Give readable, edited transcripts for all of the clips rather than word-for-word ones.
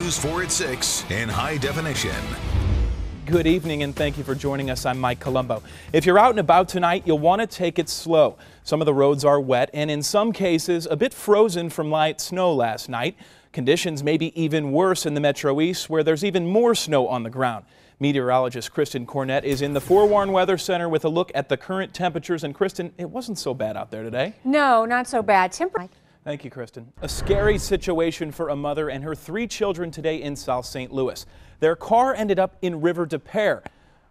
News 4 at 6 in high definition. Good evening and thank you for joining us. I'm Mike Colombo. If you're out and about tonight, you'll want to take it slow. Some of the roads are wet and in some cases a bit frozen from light snow last night. Conditions may be even worse in the Metro East where there's even more snow on the ground. Meteorologist Kristen Cornett is in the Forewarn Weather Center with a look at the current temperatures. And Kristen, it wasn't so bad out there today. No, not so bad. Thank you, Kristen. A scary situation for a mother and her 3 children today in South St. Louis. Their car ended up in River des Peres.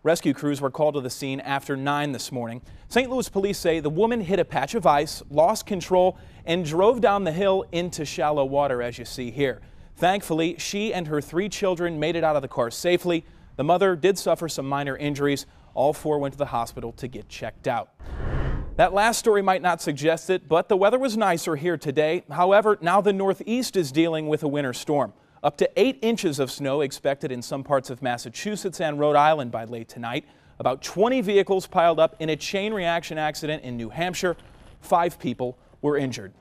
Rescue crews were called to the scene after 9 this morning. St. Louis police say the woman hit a patch of ice, lost control, and drove down the hill into shallow water, as you see here. Thankfully, she and her 3 children made it out of the car safely. The mother did suffer some minor injuries. All 4 went to the hospital to get checked out. That last story might not suggest it, but the weather was nicer here today. However, now the Northeast is dealing with a winter storm. Up to 8 inches of snow expected in some parts of Massachusetts and Rhode Island by late tonight. About 20 vehicles piled up in a chain reaction accident in New Hampshire. 5 people were injured.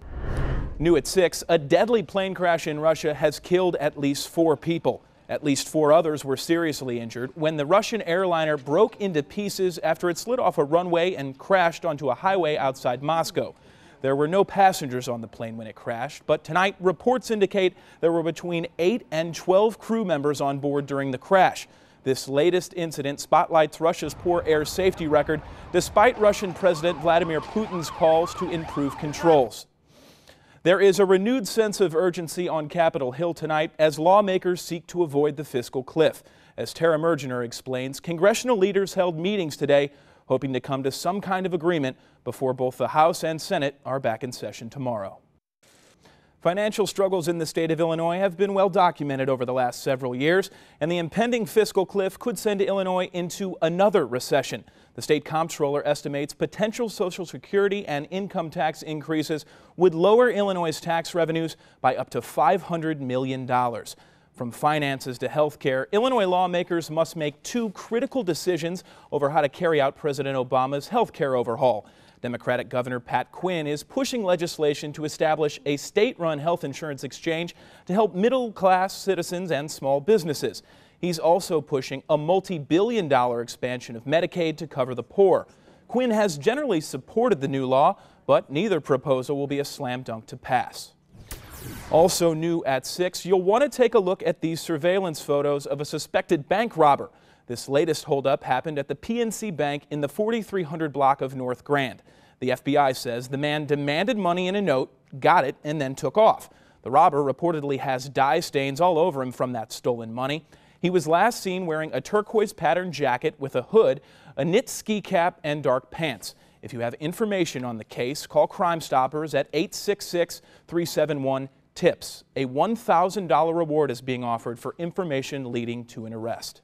New at 6, a deadly plane crash in Russia has killed at least 4 people. At least 4 others were seriously injured when the Russian airliner broke into pieces after it slid off a runway and crashed onto a highway outside Moscow. There were no passengers on the plane when it crashed, but tonight reports indicate there were between 8 and 12 crew members on board during the crash. This latest incident spotlights Russia's poor air safety record, despite Russian President Vladimir Putin's calls to improve controls. There is a renewed sense of urgency on Capitol Hill tonight as lawmakers seek to avoid the fiscal cliff. As Tara Mergener explains, congressional leaders held meetings today hoping to come to some kind of agreement before both the House and Senate are back in session tomorrow. Financial struggles in the state of Illinois have been well documented over the last several years, and the impending fiscal cliff could send Illinois into another recession. The state comptroller estimates potential Social Security and income tax increases would lower Illinois' tax revenues by up to $500 million. From finances to health care, Illinois lawmakers must make 2 critical decisions over how to carry out President Obama's health care overhaul. Democratic Governor Pat Quinn is pushing legislation to establish a state-run health insurance exchange to help middle-class citizens and small businesses. He's also pushing a multi-billion-dollar expansion of Medicaid to cover the poor. Quinn has generally supported the new law, but neither proposal will be a slam dunk to pass. Also new at 6, you'll want to take a look at these surveillance photos of a suspected bank robber. This latest holdup happened at the PNC Bank in the 4300 block of North Grand. The FBI says the man demanded money in a note, got it, and then took off. The robber reportedly has dye stains all over him from that stolen money. He was last seen wearing a turquoise patterned jacket with a hood, a knit ski cap, and dark pants. If you have information on the case, call Crime Stoppers at 866-371-TIPS. A $1,000 reward is being offered for information leading to an arrest.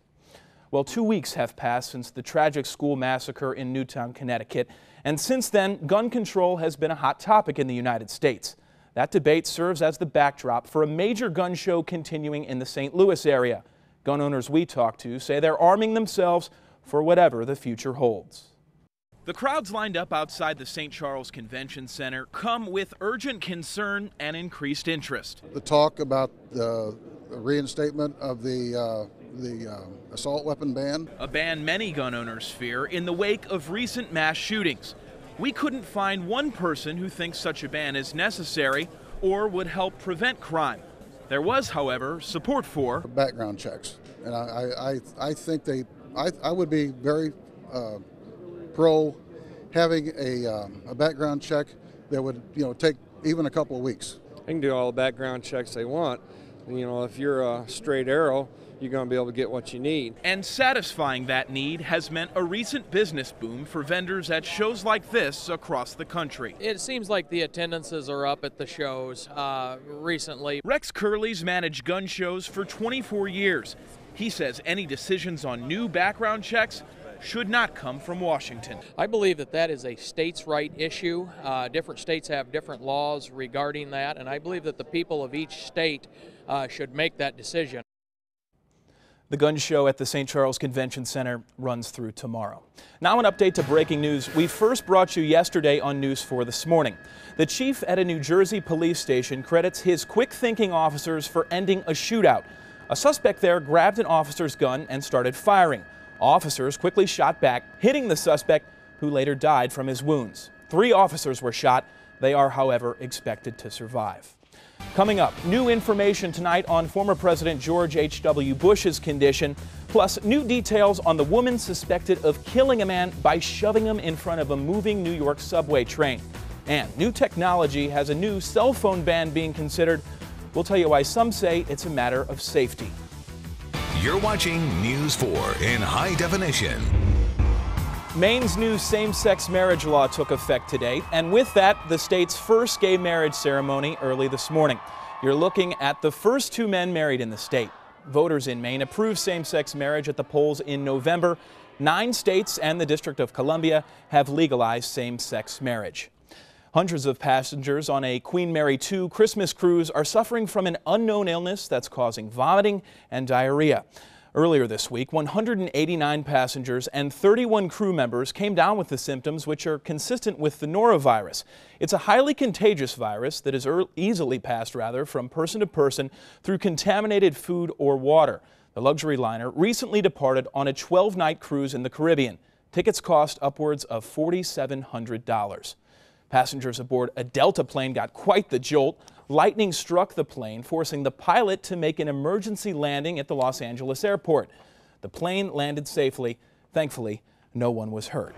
Well, 2 weeks have passed since the tragic school massacre in Newtown, Connecticut, and since then, gun control has been a hot topic in the United States. That debate serves as the backdrop for a major gun show continuing in the St. Louis area. Gun owners we talked to say they're arming themselves for whatever the future holds. The crowds lined up outside the St. Charles Convention Center come with urgent concern and increased interest. The talk about the reinstatement of the assault weapon ban. A ban many gun owners fear in the wake of recent mass shootings. We couldn't find one person who thinks such a ban is necessary or would help prevent crime. There was, however, support for background checks, and I think I would be very pro having a background check that would take even a couple of weeks. They can do all the background checks they want. If you're a straight arrow, you're going to be able to get what you need. And satisfying that need has meant a recent business boom for vendors at shows like this across the country. It seems like the attendances are up at the shows recently. Rex Curley's managed gun shows for 24 years. He says any decisions on new background checks should not come from Washington. I believe that is a states' right issue. Different states have different laws regarding that, and I believe that the people of each state should make that decision. The gun show at the St. Charles Convention Center runs through tomorrow. Now an update to breaking news we first brought you yesterday on News 4 this morning. The chief at a New Jersey police station credits his quick-thinking officers for ending a shootout. A suspect there grabbed an officer's gun and started firing. Officers quickly shot back, hitting the suspect, who later died from his wounds. 3 officers were shot. They are, however, expected to survive. Coming up, new information tonight on former President George H.W. Bush's condition, plus new details on the woman suspected of killing a man by shoving him in front of a moving New York subway train. And new technology has a new cell phone ban being considered. We'll tell you why some say it's a matter of safety. You're watching News 4 in high definition. Maine's new same-sex marriage law took effect today, and with that, the state's first gay marriage ceremony early this morning. You're looking at the first 2 men married in the state. Voters in Maine approved same-sex marriage at the polls in November. 9 states and the District of Columbia have legalized same-sex marriage. Hundreds of passengers on a Queen Mary II Christmas cruise are suffering from an unknown illness that's causing vomiting and diarrhea. Earlier this week, 189 passengers and 31 crew members came down with the symptoms, which are consistent with the norovirus. It's a highly contagious virus that is easily passed from person to person through contaminated food or water. The luxury liner recently departed on a 12-night cruise in the Caribbean. Tickets cost upwards of $4,700. Passengers aboard a Delta plane got quite the jolt. Lightning struck the plane, forcing the pilot to make an emergency landing at the Los Angeles airport. The plane landed safely. Thankfully, no one was hurt.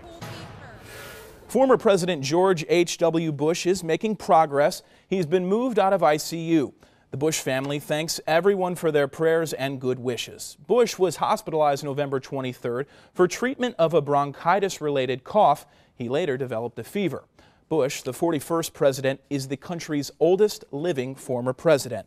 Former President George H.W. Bush is making progress. He's been moved out of ICU. The Bush family thanks everyone for their prayers and good wishes. Bush was hospitalized November 23rd for treatment of a bronchitis-related cough. He later developed a fever. Bush, the 41st president, is the country's oldest living former president.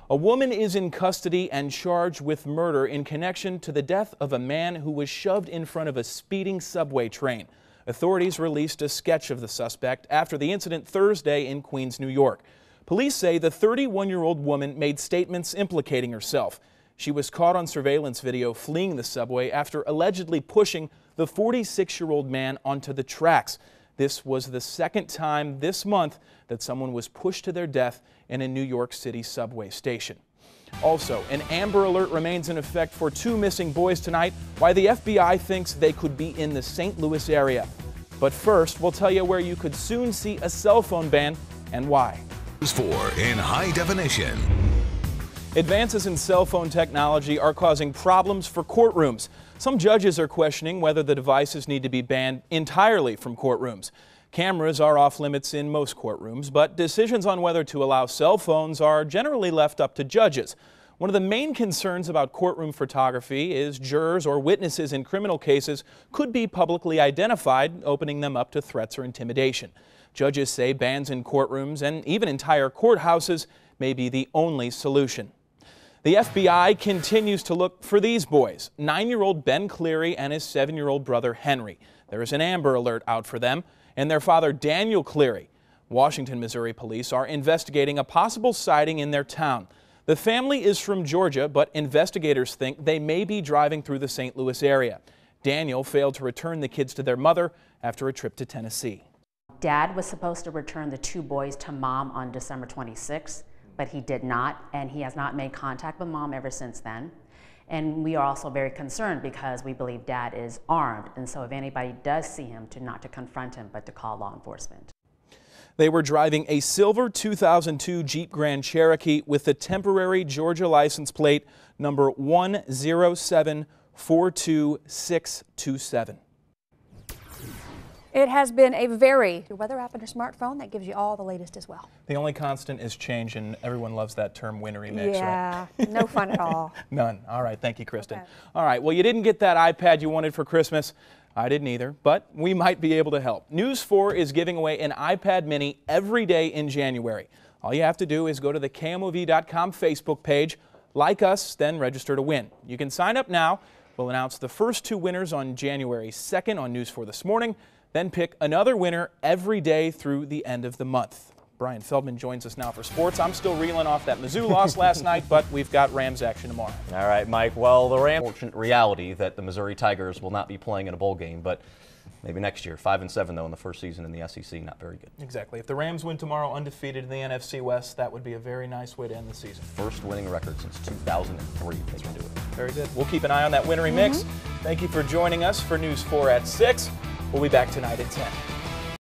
A woman is in custody and charged with murder in connection to the death of a man who was shoved in front of a speeding subway train. Authorities released a sketch of the suspect after the incident Thursday in Queens, New York. Police say the 31-year-old woman made statements implicating herself. She was caught on surveillance video fleeing the subway after allegedly pushing the 46-year-old man onto the tracks. This was the second time this month that someone was pushed to their death in a New York City subway station. Also, an Amber Alert remains in effect for 2 missing boys tonight, while the FBI thinks they could be in the St. Louis area. But first, we'll tell you where you could soon see a cell phone ban and why. News 4 in high definition. Advances in cell phone technology are causing problems for courtrooms. Some judges are questioning whether the devices need to be banned entirely from courtrooms. Cameras are off limits in most courtrooms, but decisions on whether to allow cell phones are generally left up to judges. One of the main concerns about courtroom photography is jurors or witnesses in criminal cases could be publicly identified, opening them up to threats or intimidation. Judges say bans in courtrooms and even entire courthouses may be the only solution. The FBI continues to look for these boys, 9-year-old Ben Cleary and his 7-year-old brother Henry. There is an Amber Alert out for them and their father Daniel Cleary. Washington, Missouri police are investigating a possible sighting in their town. The family is from Georgia, but investigators think they may be driving through the St. Louis area. Daniel failed to return the kids to their mother after a trip to Tennessee. Dad was supposed to return the 2 boys to Mom on December 26th. But he did not, and he has not made contact with Mom ever since then. And we are also very concerned because we believe Dad is armed, and so if anybody does see him, not to confront him, but to call law enforcement. They were driving a silver 2002 Jeep Grand Cherokee with the temporary Georgia license plate number 10742627. It has been a very weather app on your smartphone that gives you all the latest as well. The only constant is change, and everyone loves that term wintry mix, right? Yeah, no fun at all. None. All right, thank you, Kristen. Okay. All right, well, you didn't get that iPad you wanted for Christmas. I didn't either, but we might be able to help. News 4 is giving away an iPad mini every day in January. All you have to do is go to the KMOV.com Facebook page, like us, then register to win. You can sign up now. We'll announce the first 2 winners on January 2nd on News 4 This Morning. Then pick another winner every day through the end of the month. Brian Feldman joins us now for sports. I'm still reeling off that Mizzou loss last night, but we've got Rams action tomorrow. All right, Mike. Well, the Rams' unfortunate reality that the Missouri Tigers will not be playing in a bowl game, but maybe next year. 5-7 though in the first season in the SEC, not very good. Exactly. If the Rams win tomorrow undefeated in the NFC West, that would be a very nice way to end the season. First winning record since 2003. They can do it. Very good. We'll keep an eye on that Winnery Mix. Thank you for joining us for News 4 at 6. We'll be back tonight at 10.